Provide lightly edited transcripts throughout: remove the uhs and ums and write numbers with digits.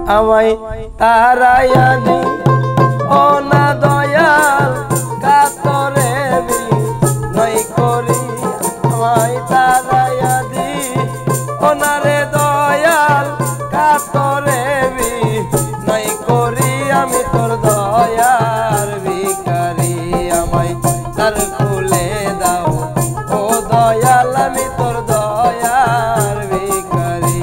আমায় তারাইয়া দি ও না দয়াল কাতরে নয় করি আমায় তারাইয়া দি ও না রে দয়াল কাতরে নয় করি আমি তোর দয়ার ভিখারি আমায় তার খুলে দাও ও দয়াল আমি তোর দয়ার ভিখারি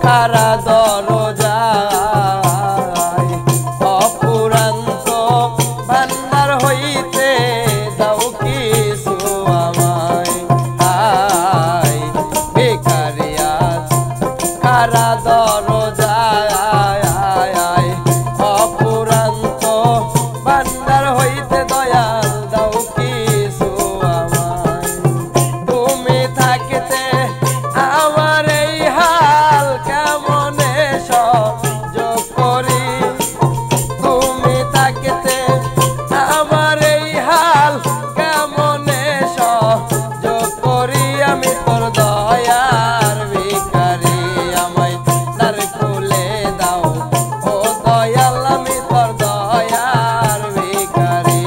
কারা দরজায় অপুরান্ত ভান্ডার হইতে দাও কিছু আমায় আয় ভিখারিয়া কারা দরজায় অপুরান্ত ভান্ডার হইতে দয়াল দাও কিছু আমায় তুমি থাকিতে আমার এই হাল কেমনে সহ্য করি তুমি থাকিতে আমার এই হাল কেমনে সহ্য করি আমি তোর দয়ার ভিখারি আমায় তার খুলে দাও ও দয়াল আমি তোর দয়ার ভিখারি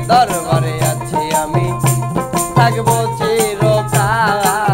দরবারে আছি আমি থাকবো চিরকাল